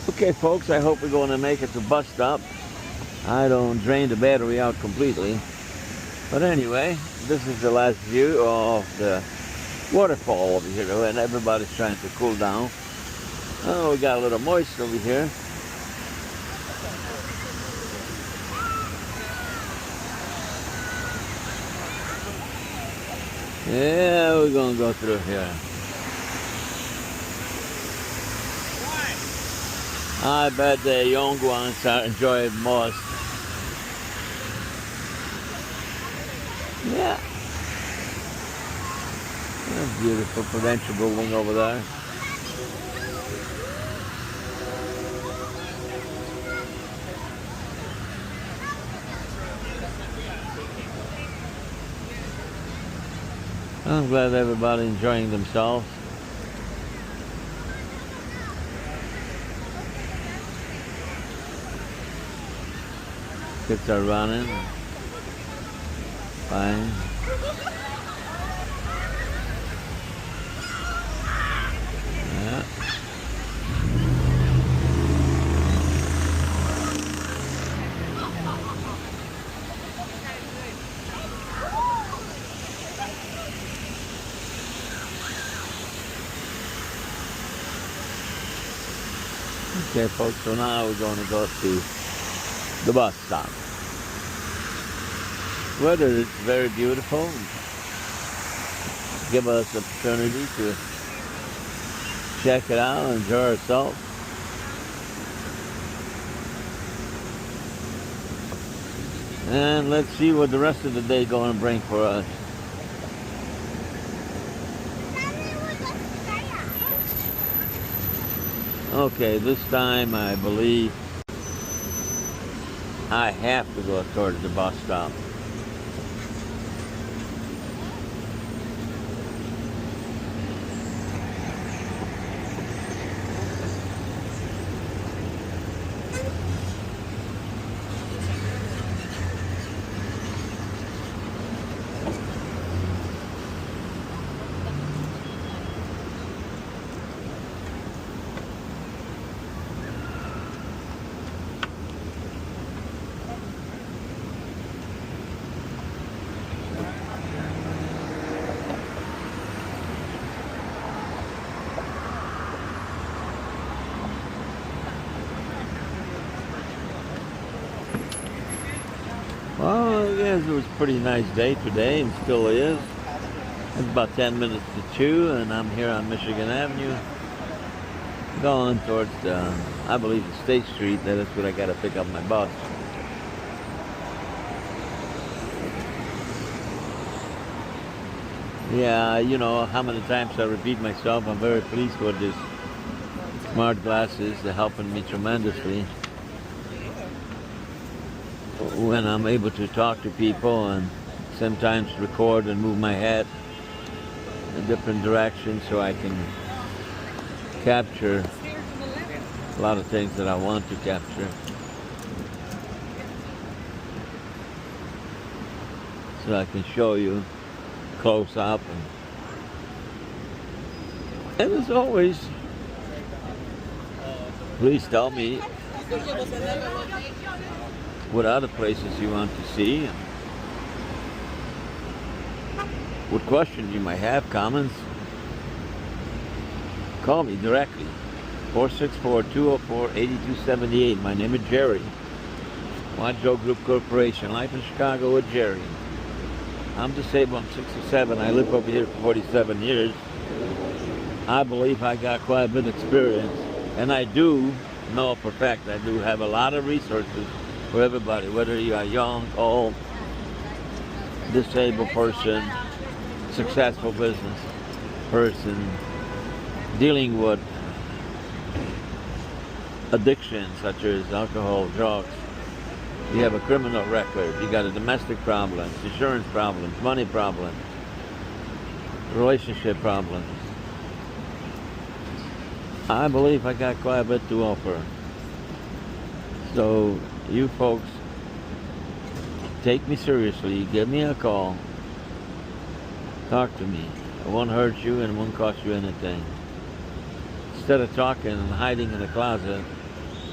Okay, folks, I hope we're going to make it to bus stop. I don't drain the battery out completely. But anyway, this is the last view of the waterfall over here, and everybody's trying to cool down. Oh, we got a little moist over here. Yeah, we're going to go through here. I bet the young ones are enjoying most. Yeah. A beautiful Prudential building over there. I'm glad everybody enjoying themselves. Kids are running. Fine. Yeah. Okay, folks, so now we're going to go to the bus stop. Weather is very beautiful. Give us the opportunity to check it out, enjoy ourselves. And let's see what the rest of the day going to bring for us. Okay, this time I believe I have to go towards the bus stop. Well, yes, it was a pretty nice day today, and still is. It's about 10 minutes to 2, and I'm here on Michigan Avenue, going towards, I believe, the State Street. That's where I got to pick up my bus. Yeah, you know how many times I repeat myself. I'm very pleased with these smart glasses. They're helping me tremendously when I'm able to talk to people and sometimes record and move my head in different directions so I can capture a lot of things that I want to capture. So I can show you close up. And as always, please tell me what other places you want to see, what questions you might have, comments. Call me directly, 464-204-8278. My name is Jerry, Joe Group Corporation, Life in Chicago with Jerry. I'm disabled, I'm 67, I live over here for 47 years. I believe I got quite a bit of experience, and I do know for a fact I do have a lot of resources for everybody, whether you are young, old, disabled person, successful business person, dealing with addictions such as alcohol, drugs. You have a criminal record, you got a domestic problems, insurance problems, money problems, relationship problems. I believe I got quite a bit to offer. So you folks, take me seriously, give me a call, talk to me. It won't hurt you and it won't cost you anything. Instead of talking and hiding in the closet,